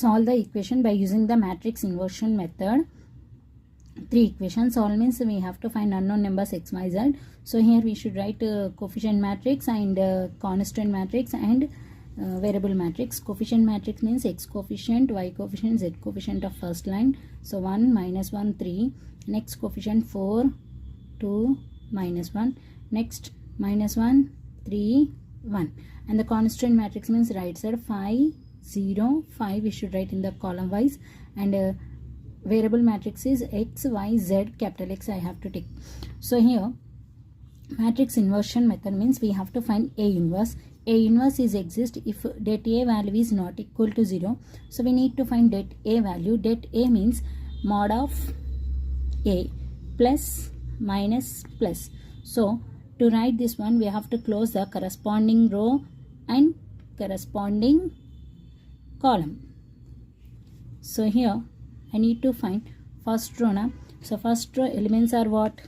solve the equation by using the matrix inversion method. 3 equations solve means we have to find unknown numbers x, y, z. So here we should write coefficient matrix and constant matrix and variable matrix. Coefficient matrix means x coefficient, y coefficient, z coefficient of first line. So 1, minus 1, 3. Next coefficient 4, 2, minus 1. Next minus 1, 3, 1. And the constant matrix means right side 5, 0, 5 we should write in the column wise. And variable matrix is x, y, z, capital X I have to take. So here matrix inversion method means we have to find A inverse. A inverse is exist if det A value is not equal to 0. So we need to find det A value. Det A means mod of A plus minus plus. So to write this one we have to close the corresponding row and corresponding column. So here I need to find first row now. So first row elements are what?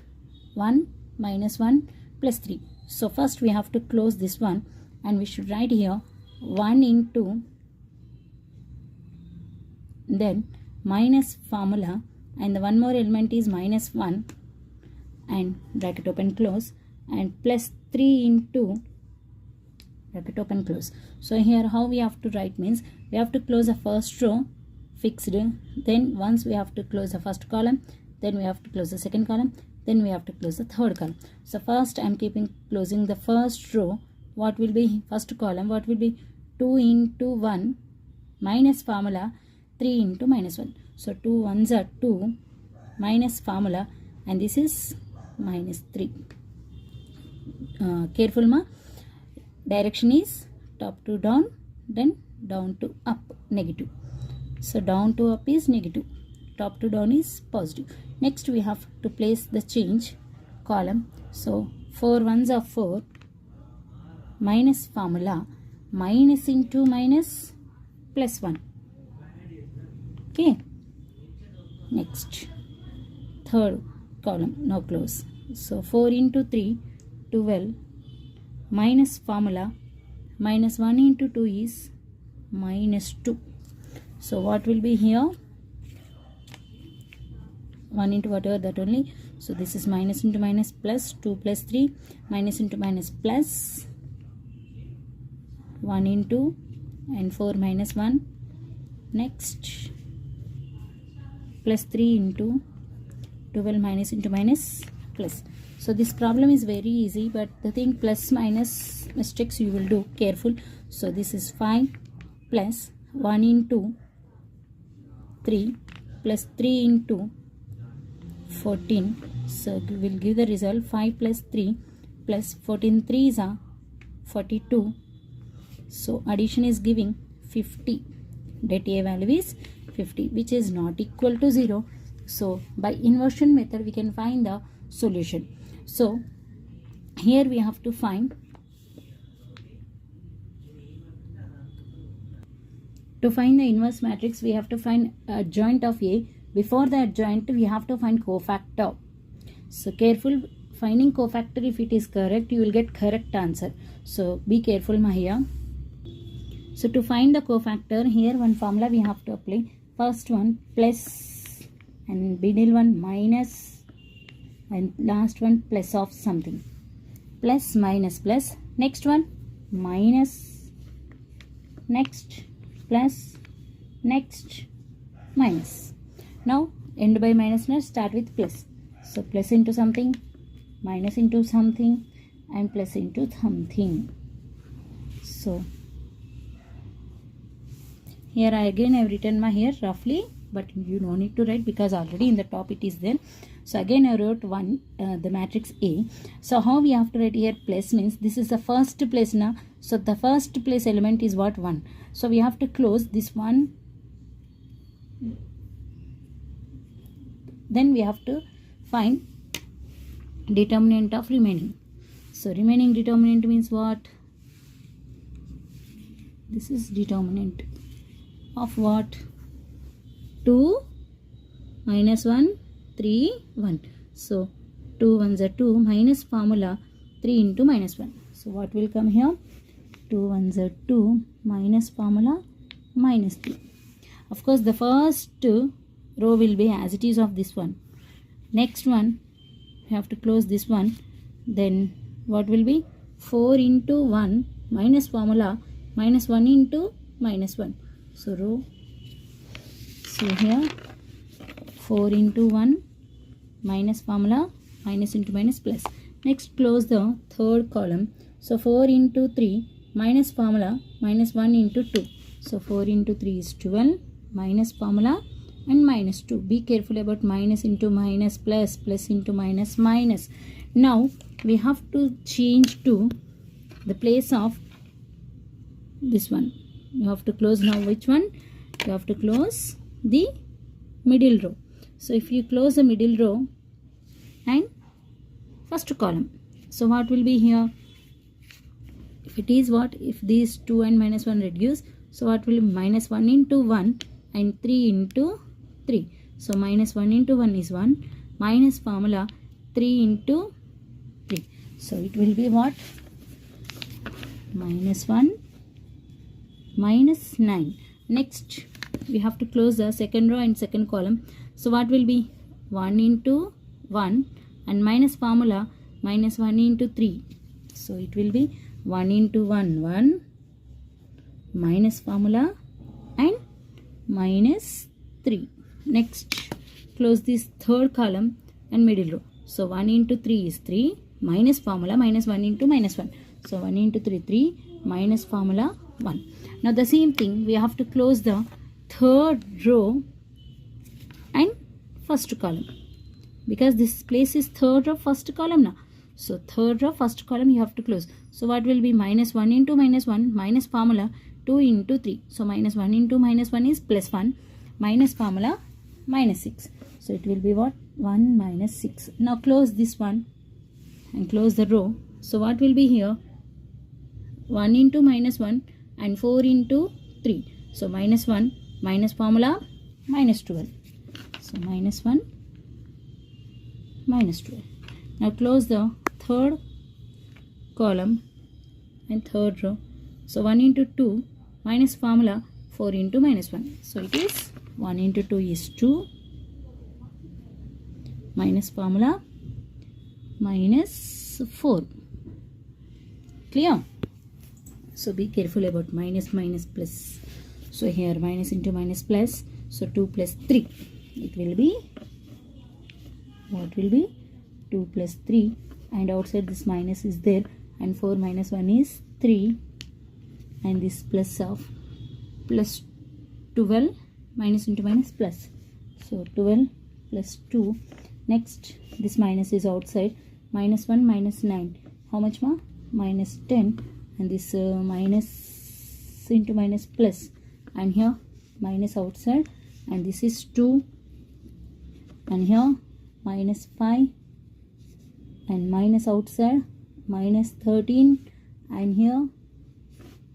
1, minus 1, plus 3. So first we have to close this one and we should write here 1 into then minus formula, and the one more element is minus 1 and bracket open close, and plus 3 into bracket open close. So here how we have to write means we have to close the first row fixed, then once we have to close the first column, then we have to close the second column, then we have to close the third column. So first I am closing the first row. What will be first column? What will be 2 into 1 minus formula 3 into minus 1. So 2 ones are 2 minus formula, and this is minus 3. Careful ma, direction is top to down, then down to up, negative. So down to up is negative, top to down is positive. Next we have to place the change column. So 4 ones are 4 minus formula minus into minus plus 1. Okay. Next third column now close. So 4 into 3, 12 minus formula minus 1 into 2 is minus 2. So what will be here? 1 into whatever that only. So this is minus into minus plus 2 plus 3 minus into minus plus 1 into and 4 minus 1. Next plus 3 into 12 minus into minus plus. So this problem is very easy, but the thing plus minus mistakes you will do, careful. So this is 5 plus 1 into 3 plus 3 into 14. So we will give the result 5 plus 3 plus 14 3s are 42. So addition is giving 50. Det A value is 50, which is not equal to 0. So by inversion method we can find the solution. So here we have to find, to find the inverse matrix we have to find adjoint of A. Before the adjoint we have to find cofactor. So careful, finding cofactor, if it is correct you will get correct answer. So be careful ma here. So to find the cofactor, here one formula we have to apply. First one plus, and middle one minus, and last one plus of something. Plus minus plus. Next one minus. Next plus. Next minus. Now end by minus, now start with plus. So plus into something, minus into something, and plus into something. So here I have written my here roughly, but you no need to write because already in the top it is there. So again I wrote one the matrix A. So how we have to write here? Plus means this is the first place now. So the first place element is what? 1. So we have to close this one. Then we have to find determinant of remaining. So remaining determinant means what? This is determinant of what? 2 minus 1 3 1. So 2 ones are 2 minus formula 3 into minus 1. So what will come here? 2 ones are 2 minus formula minus 3. Of course, the first row will be as it is of this one. Next one, we have to close this one. Then what will be? 4 into 1 minus formula minus 1 into minus 1. So row. So here 4 into 1 minus formula minus into minus plus. Next close the third column. So 4 into 3 minus formula minus 1 into 2. So 4 into 3 is 12 minus formula and minus 2. Be careful about minus into minus plus, plus into minus minus. Now we have to change to the place of this one. You have to close now which one? You have to close the middle row. So if you close the middle row and first column, so what will be here? If it is what? If these 2 and minus 1 reduce, so what will be? Minus 1 into 1 and 3 into 3. So minus 1 into 1 is 1 minus formula 3 into 3. So it will be what? Minus 1 minus 9. Next we have to close the second row and second column. So what will be? 1 into 1 and minus formula minus 1 into 3. So it will be 1 into 1 1 minus formula and minus 3. Next close this third column and middle row. So 1 into 3 is 3 minus formula minus 1 into minus 1. So 1 into 3 3 minus formula 1. Now the same thing we have to close the third row and first column, because this place is third row first column now. So third row first column you have to close. So what will be? Minus 1 into minus 1 minus formula 2 into 3. So minus 1 into minus 1 is plus 1 minus formula minus 6. So it will be what? 1 minus 6. Now close this one and close the row. So what will be here? 1 into minus 1 and 4 into 3. So minus 1 minus formula minus 12. So minus 1 minus 12. Now close the third column and third row. So 1 into 2 minus formula 4 into minus 1. So it is 1 into 2 is 2 minus formula minus 4. Clear? So be careful about minus minus plus. So here minus into minus plus. So 2 plus 3. It will be, what will be? 2 plus 3, and outside this minus is there, and 4 minus 1 is 3, and this plus of plus 12 minus into minus plus. So 12 plus 2. Next this minus is outside, minus 1 minus 9. How much more? Minus 10, and this minus into minus plus, and here minus outside, and this is 2, and here minus 5 and minus outside minus 13, and here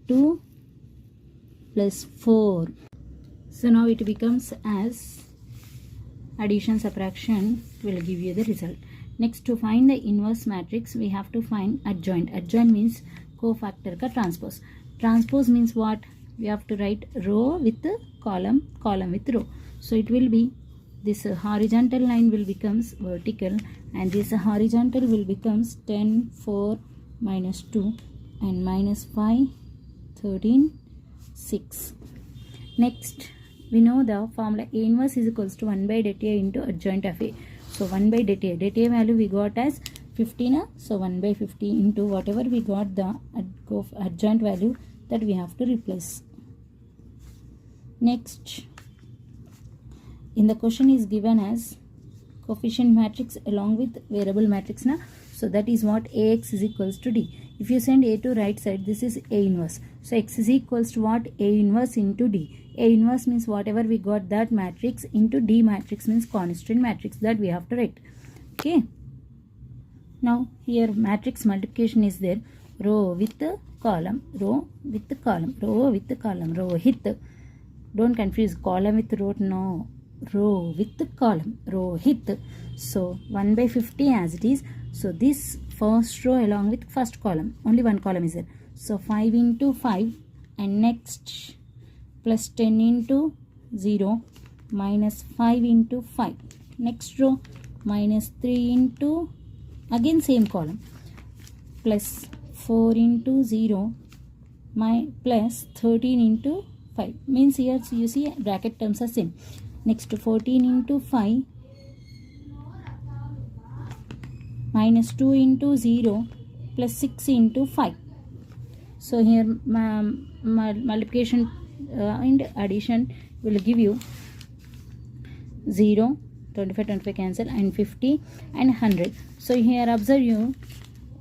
2 plus 4. So now it becomes as addition subtraction will give you the result. Next, to find the inverse matrix we have to find adjoint. Adjoint means cofactor ka transpose. Transpose means what? We have to write row with column, column with row. So it will be this horizontal line will becomes vertical, and this horizontal will becomes 10 4 minus 2 and minus 5 13 6. Next we know the formula A inverse is equals to 1 by det A into adjoint of A. So 1 by det A value we got as 15. So 1 by 50 into whatever we got the adjoint value, that we have to replace. Next, in the question is given as coefficient matrix along with variable matrix na. So that is what Ax is equals to D. If you send A to right side, this is A inverse. So X is equals to what? A inverse into D. A inverse means whatever we got that matrix into D matrix means constant matrix, that we have to write. Okay. Now here matrix multiplication is there. Row with column, row with column, row with column, row with. Don't confuse column with row. No. Row with column, row with. So 1 by 50 as it is. So this first row along with first column, only one column is there. So 5 into 5, and next plus 10 into 0 minus 5 into 5. Next row minus 3 into again same column plus 4 into 0 plus 13 into 5 means here you see bracket terms are same. Next 14 into 5 minus 2 into 0 plus 6 into 5. So here multiplication and addition will give you 0, 25 cancel, and 50 and 100. So here observe you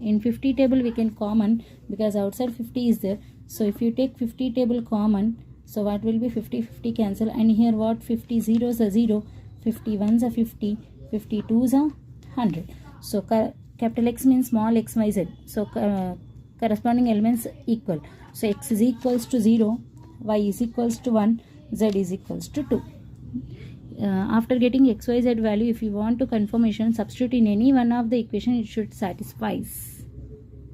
in 50 table we can common because outside 50 is there. So if you take 50 table common, so what will be 50 cancel, and here what 50 zeros are 0, 50 ones are 50, 50 twos are 100. So capital X means small x, y, z. So corresponding elements equal. So x is equals to 0, y is equals to 1, z is equals to 2. After getting x, y, z value, if you want to confirmation, substitute in any one of the equation, it should satisfies.